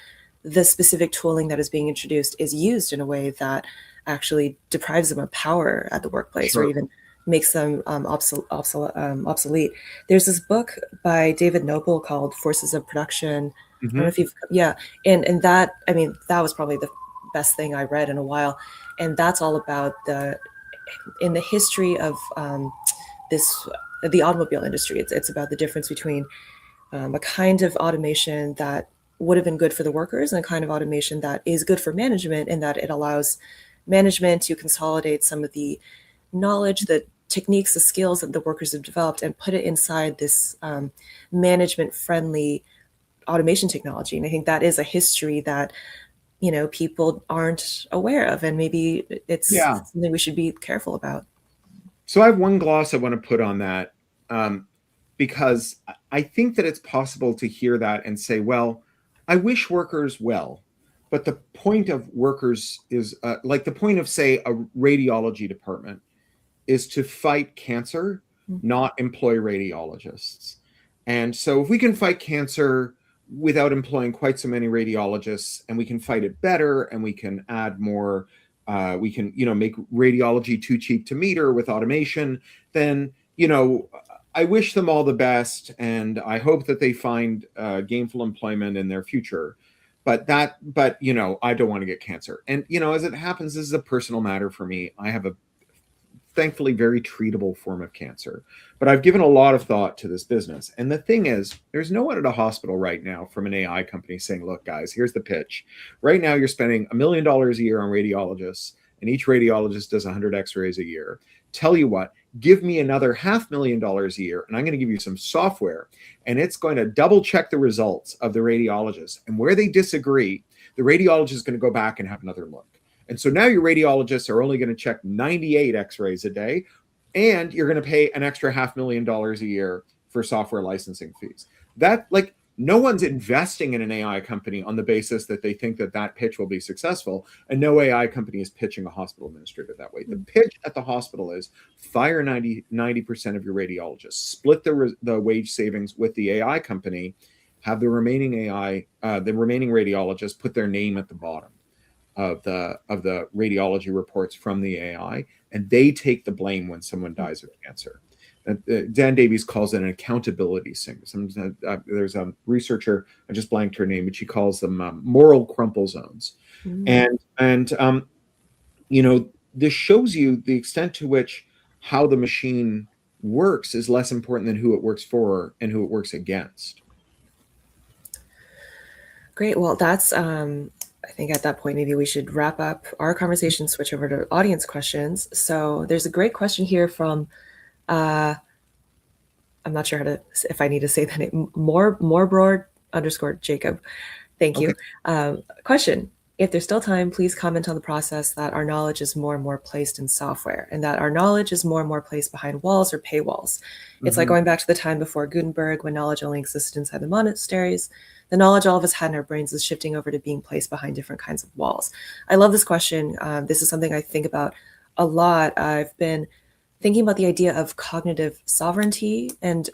the specific tooling that is being introduced is used in a way that actually deprives them of power at the workplace, or Sure. even makes them obsolete. There's this book by David Noble called Forces of Production. I don't know if you've, yeah. And that, I mean, that was probably the best thing I read in a while. And that's all about in the history of the automobile industry. It's about the difference between a kind of automation that would have been good for the workers and a kind of automation that is good for management, in that it allows management to consolidate some of the knowledge, the techniques, the skills that the workers have developed, and put it inside this management-friendly automation technology. And I think that is a history that people aren't aware of, and maybe it's something we should be careful about. So I have one gloss I want to put on that, because I think that it's possible to hear that and say, well, I wish workers well. But the point of workers is like the point of, say, a radiology department is to fight cancer, not employ radiologists. And so if we can fight cancer without employing quite so many radiologists, and we can fight it better, and we can add more, we can, make radiology too cheap to meter with automation, then, I wish them all the best, and I hope that they find gainful employment in their future. But I don't want to get cancer. And, as it happens, this is a personal matter for me. I have a thankfully very treatable form of cancer, but I've given a lot of thought to this business. And the thing is, there's no one at a hospital right now from an AI company saying, look, guys, here's the pitch. Right now, you're spending $1 million a year on radiologists, and each radiologist does 100 x-rays a year. Tell you what, give me another $500,000 a year, and I'm going to give you some software, and it's going to double check the results of the radiologists. And where they disagree, the radiologist is going to go back and have another look. And so now your radiologists are only going to check 98 x-rays a day, and you're going to pay an extra $500,000 a year for software licensing fees. That, like, no one's investing in an AI company on the basis that they think that pitch will be successful, and no AI company is pitching a hospital administrator that way. The pitch at the hospital is fire 90% of your radiologists, split the wage savings with the AI company, have the remaining radiologists put their name at the bottom of the radiology reports from the AI, and they take the blame when someone dies of cancer. Dan Davies calls it an accountability sink. There's a researcher, I just blanked her name, but she calls them moral crumple zones. And this shows you the extent to which how the machine works is less important than who it works for and who it works against. Great. Well, that's I think at that point, maybe we should wrap up our conversation, switch over to audience questions. So there's a great question here from, I'm not sure if I need to say the name, Morebroad_Jacob. Thank you. Question: if there's still time, please comment on the process that our knowledge is more and more placed in software, and that our knowledge is more and more placed behind walls or paywalls. It's like going back to the time before Gutenberg, when knowledge only existed inside the monasteries. The knowledge all of us had in our brains is shifting over to being placed behind different kinds of walls. I love this question. This is something I think about a lot. I've been thinking about the idea of cognitive sovereignty, and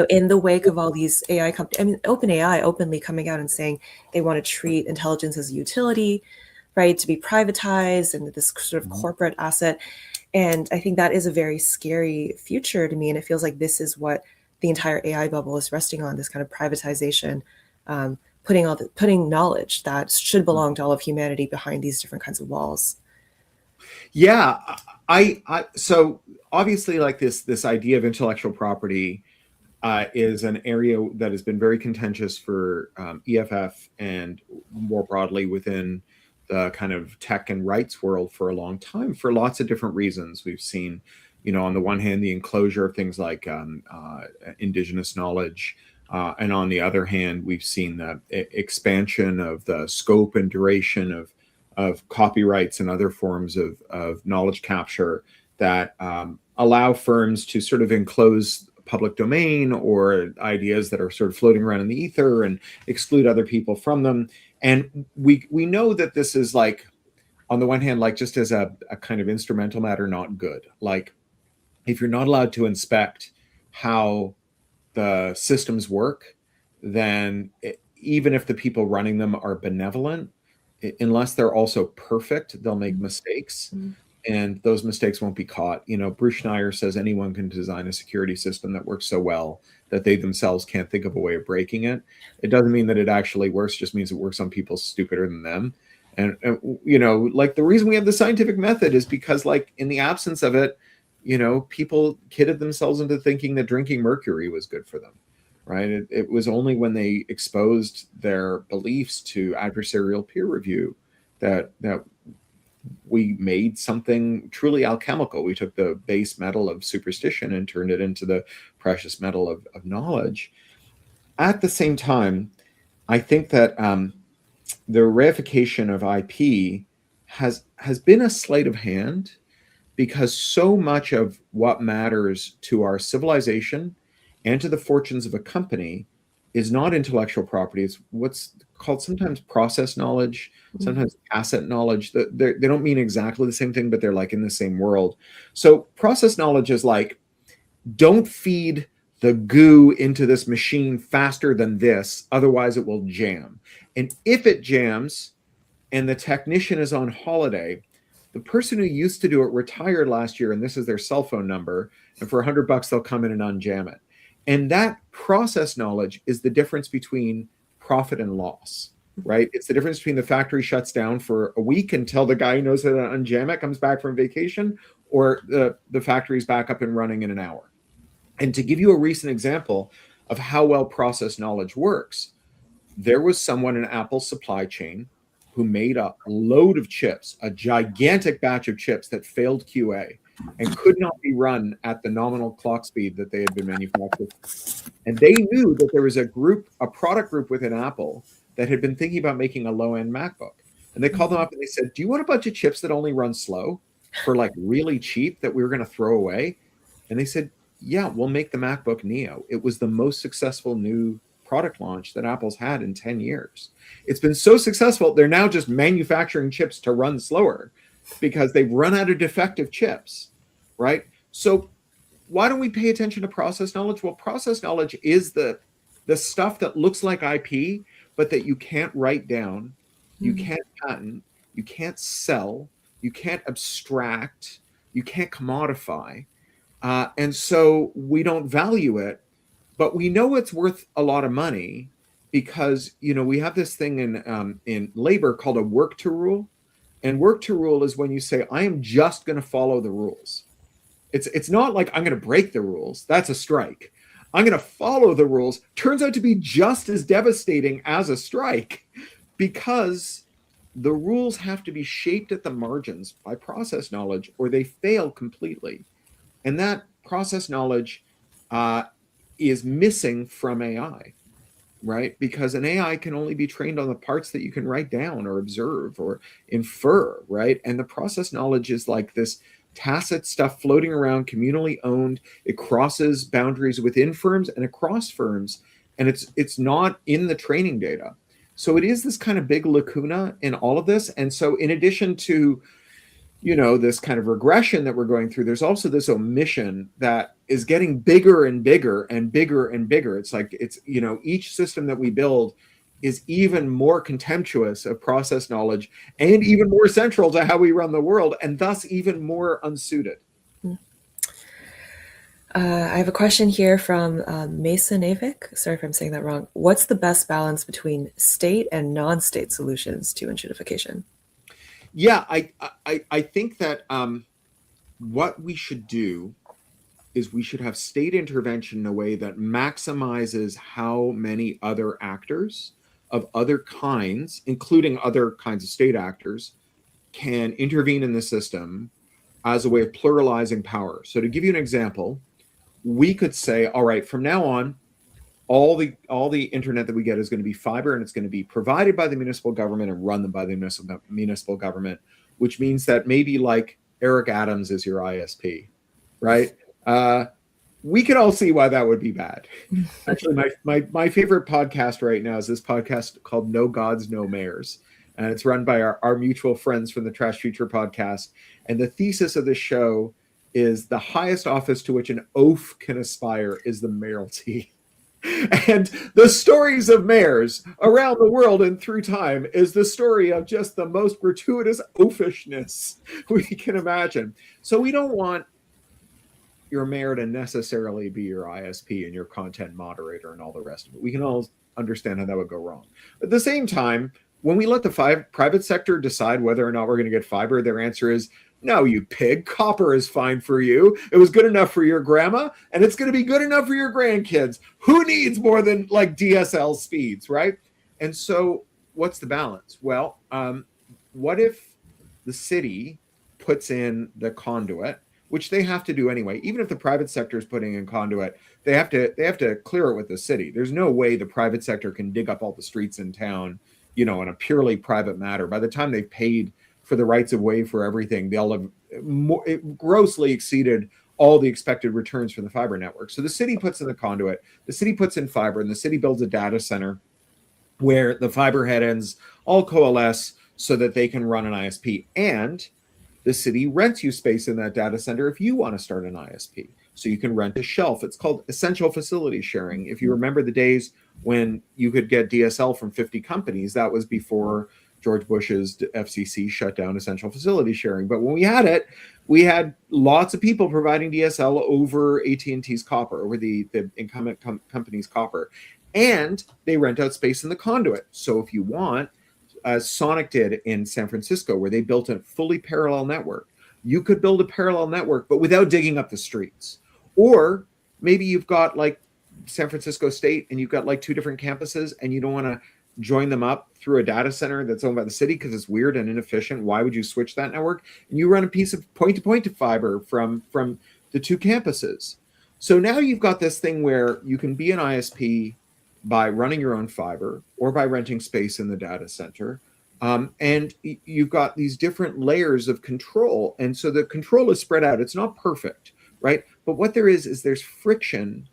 in the wake of all these AI companies, I mean, OpenAI openly coming out and saying they want to treat intelligence as a utility, right, to be privatized and this sort of corporate asset. And I think that is a very scary future to me. And it feels like this is what the entire AI bubble is resting on, this kind of privatization, putting knowledge that should belong to all of humanity behind these different kinds of walls. Yeah, so obviously, like this idea of intellectual property is an area that has been very contentious for EFF and more broadly within the kind of tech and rights world for a long time, for lots of different reasons. We've seen, on the one hand, the enclosure of things like indigenous knowledge. And on the other hand, we've seen the expansion of the scope and duration of copyrights and other forms of knowledge capture that allow firms to sort of enclose public domain or ideas that are sort of floating around in the ether and exclude other people from them. And we know that this is like, on the one hand, like just as a kind of instrumental matter, not good. Like if you're not allowed to inspect how the systems work, then even if the people running them are benevolent, unless they're also perfect, they'll make mistakes. Mm-hmm. And those mistakes won't be caught. You know, Bruce Schneier says anyone can design a security system that works so well that they themselves can't think of a way of breaking it. It doesn't mean that it actually works, just means it works on people stupider than them. And you know, like the reason we have the scientific method is because, like, in the absence of it, you know, people kidded themselves into thinking that drinking mercury was good for them, right? It was only when they exposed their beliefs to adversarial peer review that we made something truly alchemical. We took the base metal of superstition and turned it into the precious metal of knowledge. At the same time, I think that the reification of IP has been a sleight of hand, because so much of what matters to our civilization and to the fortunes of a company is not intellectual property. It's what's called sometimes process knowledge, sometimes asset knowledge. They don't mean exactly the same thing, but they're like in the same world. So process knowledge is like, don't feed the goo into this machine faster than this, otherwise it will jam. And if it jams and the technician is on holiday, the person who used to do it retired last year, and this is their cell phone number, and for $100 they'll come in and unjam it. And that process knowledge is the difference between profit and loss, right? It's the difference between the factory shuts down for a week until the guy who knows how to unjam it comes back from vacation, or the factory's back up and running in an hour. And to give you a recent example of how well process knowledge works, there was someone in Apple's supply chain who made a load of chips, a gigantic batch of chips that failed QA and could not be run at the nominal clock speed that they had been manufactured. And they knew that there was a product group within Apple that had been thinking about making a low-end MacBook. And they called them up and they said, do you want a bunch of chips that only run slow for like really cheap that we were going to throw away? And they said, yeah, we'll make the MacBook Neo. It was the most successful new product launch that Apple's had in 10 years. It's been so successful, they're now just manufacturing chips to run slower because they've run out of defective chips, right? So why don't we pay attention to process knowledge? Well, process knowledge is the stuff that looks like IP, but that you can't write down, you can't patent, you can't sell, you can't abstract, you can't commodify. And so we don't value it, but we know it's worth a lot of money because, you know, we have this thing in labor called a work to rule. And work to rule is when you say, I am just going to follow the rules. It's not like I'm going to break the rules. That's a strike. I'm going to follow the rules. Turns out to be just as devastating as a strike, because the rules have to be shaped at the margins by process knowledge or they fail completely. And that process knowledge is missing from AI, right? Because an AI can only be trained on the parts that you can write down or observe or infer, right? And the process knowledge is like this tacit stuff floating around, communally owned. It crosses boundaries within firms and across firms, and it's not in the training data. So it is this kind of big lacuna in all of this. And so in addition to, you know, this kind of regression that we're going through, there's also this omission that is getting bigger and bigger and bigger and bigger. It's like, it's, you know, each system that we build is even more contemptuous of process knowledge and even more central to how we run the world, and thus even more unsuited. I have a question here from Mason Avik. Sorry if I'm saying that wrong. What's the best balance between state and non-state solutions to enshittification? Yeah, I think that what we should do is we should have state intervention in a way that maximizes how many other actors of other kinds, including other kinds of state actors, can intervene in the system as a way of pluralizing power. So to give you an example, we could say, all right, from now on, all the internet that we get is going to be fiber, and it's going to be provided by the municipal government and run by the municipal government, which means that maybe like Eric Adams is your ISP, right? we can all see why that would be bad. Actually, my favorite podcast right now is this podcast called No Gods, No Mayors. And it's run by our mutual friends from the Trash Future podcast. And the thesis of this show is the highest office to which an oaf can aspire is the mayoralty. And the stories of mayors around the world and through time is the story of just the most gratuitous oafishness we can imagine. So we don't want your mayor to necessarily be your ISP and your content moderator and all the rest of it. We can all understand how that would go wrong. At the same time, when we let the private sector decide whether or not we're going to get fiber, their answer is, no, you pig, copper is fine for you. It was good enough for your grandma, and it's going to be good enough for your grandkids. Who needs more than like DSL speeds, right? And so what's the balance? Well, what if the city puts in the conduit, which they have to do anyway. Even if the private sector is putting in conduit, they have to clear it with the city. There's no way the private sector can dig up all the streets in town, in a purely private matter. By the time they've paid for the rights of way for everything, they'll have grossly exceeded all the expected returns from the fiber network. So the city puts in the conduit, the city puts in fiber, and the city builds a data center where the fiber head ends all coalesce so that they can run an ISP. And the city rents you space in that data center if you want to start an ISP. So you can rent a shelf. It's called essential facility sharing. If you remember the days when you could get DSL from 50 companies, that was before George Bush's FCC shut down essential facility sharing. But when we had it, we had lots of people providing DSL over AT&T's copper, over the incumbent company's copper. And they rent out space in the conduit. So if you want, as Sonic did in San Francisco, where they built a fully parallel network, you could build a parallel network, but without digging up the streets. Or maybe you've got like San Francisco State and you've got like two different campuses and you don't want to join them up through a data center that's owned by the city because it's weird and inefficient. Why would you switch that network? And you run a piece of point-to-point fiber from the two campuses. So now you've got this thing where you can be an ISP by running your own fiber or by renting space in the data center. And you've got these different layers of control. And so the control is spread out. It's not perfect, right? But what there is there's friction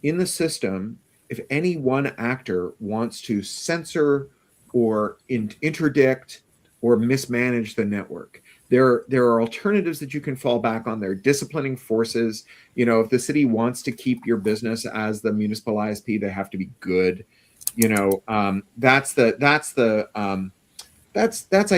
in the system if any one actor wants to censor or interdict or mismanage the network. There are alternatives that you can fall back on. There are disciplining forces. If the city wants to keep your business as the municipal ISP, they have to be good. That's I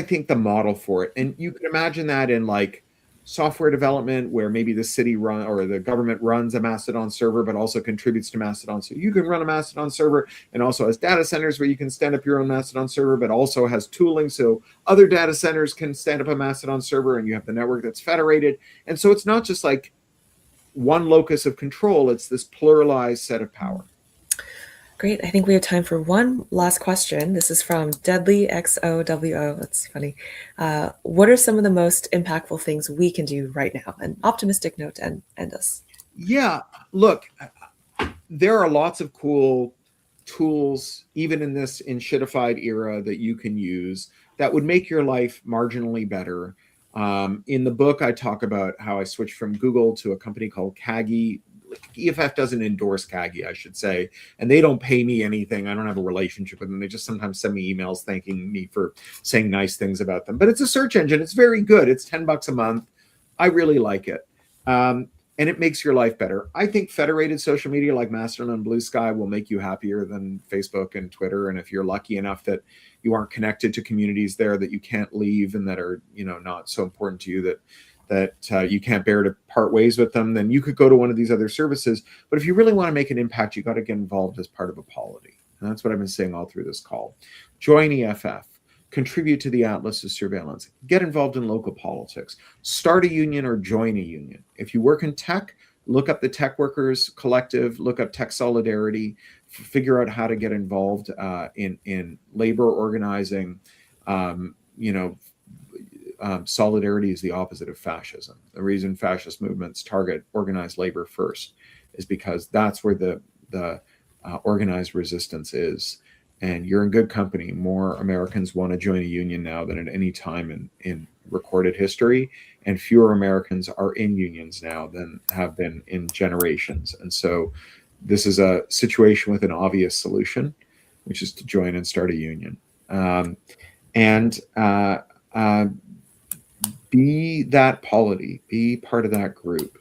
think the model for it. And you can imagine that in like software development, where maybe the city run or the government runs a Mastodon server, but also contributes to Mastodon. So you can run a Mastodon server and also has data centers where you can stand up your own Mastodon server, but also has tooling. So other data centers can stand up a Mastodon server and you have the network that's federated. And so it's not just like one locus of control. It's this pluralized set of power. Great. I think we have time for one last question. This is from Deadly XOWO. That's funny. What are some of the most impactful things we can do right now? An optimistic note to end us. Yeah, look, there are lots of cool tools, even in this enshittified era, that you can use that would make your life marginally better. In the book, I talk about how I switched from Google to a company called Kagi. EFF doesn't endorse Kagi, I should say, and they don't pay me anything. I don't have a relationship with them. They just sometimes send me emails thanking me for saying nice things about them. But it's a search engine. It's very good. It's $10 a month. I really like it. And it makes your life better. I think federated social media like Mastodon and Blue Sky will make you happier than Facebook and Twitter. And if you're lucky enough that you aren't connected to communities there that you can't leave and that are, not so important to you that you can't bear to part ways with them, then you could go to one of these other services. But if you really want to make an impact, you got to get involved as part of a polity. And that's what I've been saying all through this call. Join EFF. Contribute to the Atlas of Surveillance. Get involved in local politics. Start a union or join a union. If you work in tech, look up the Tech Workers Collective, look up Tech Solidarity, figure out how to get involved in labor organizing. Solidarity is the opposite of fascism. The reason fascist movements target organized labor first is because that's where the organized resistance is. and you're in good company. More Americans want to join a union now than at any time in recorded history, and fewer Americans are in unions now than have been in generations. And so this is a situation with an obvious solution, which is to join and start a union. And be that polity, be part of that group.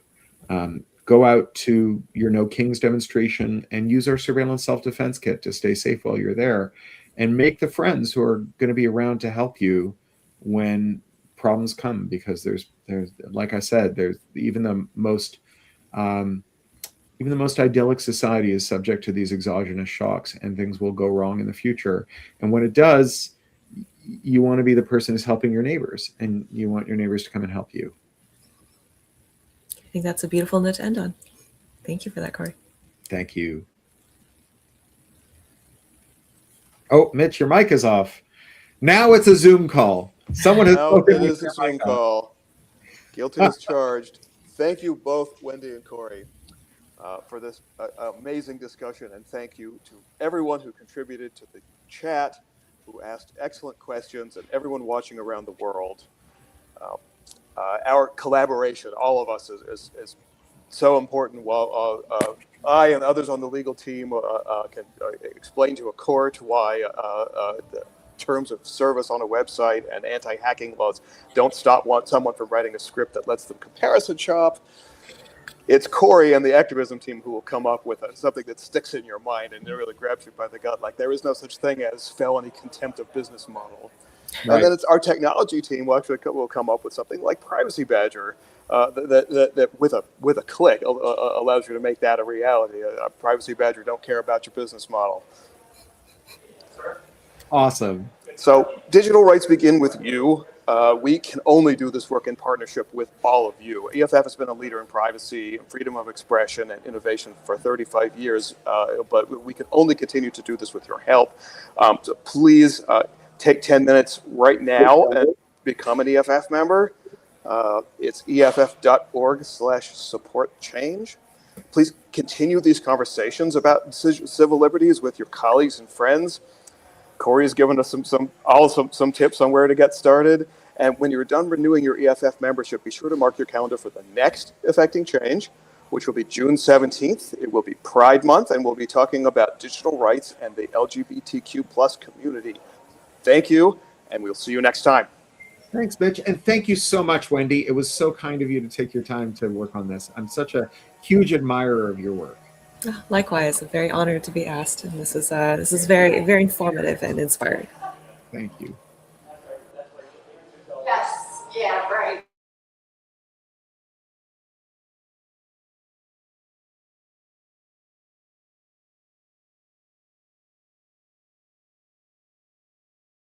Go out to your No Kings demonstration and use our surveillance self-defense kit to stay safe while you're there, and make the friends who are going to be around to help you when problems come, because there's like I said, there's even the most idyllic society is subject to these exogenous shocks, and things will go wrong in the future. And when it does, you want to be the person who's helping your neighbors, and you want your neighbors to come and help you. I think that's a beautiful note to end on. Thank you for that, Cory. Thank you. Oh, Mitch, your mic is off. Now it's a Zoom call. Someone has Now spoken it with is a your Zoom mic off. call. Guilty as charged. Thank you both, Wendy and Cory, for this amazing discussion, and thank you to everyone who contributed to the chat, who asked excellent questions, and everyone watching around the world. Our collaboration, all of us, is so important. While I and others on the legal team can explain to a court why the terms of service on a website and anti-hacking laws don't stop someone from writing a script that lets them comparison shop, it's Cory and the activism team who will come up with something that sticks in your mind and it really grabs you by the gut. Like, there is no such thing as felony contempt of business model. Right. And then it's our technology team will come up with something like Privacy Badger that with a click allows you to make that a reality. A Privacy Badger don't care about your business model. Awesome. So digital rights begin with you. We can only do this work in partnership with all of you. EFF has been a leader in privacy, freedom of expression, and innovation for 35 years, but we can only continue to do this with your help. So please take 10 minutes right now and become an EFF member. It's EFF.org/support change. Please continue these conversations about civil liberties with your colleagues and friends. Cory has given us some tips on where to get started. And when you're done renewing your EFF membership, be sure to mark your calendar for the next Effecting Change, which will be June 17th. It will be Pride Month, and we'll be talking about digital rights and the LGBTQ+ community. Thank you, and we'll see you next time. Thanks, Mitch. And thank you so much, Wendy. It was so kind of you to take your time to work on this. I'm such a huge admirer of your work. Likewise, I'm very honored to be asked, and this is very, very informative and inspiring. Thank you. Yes, yeah, right.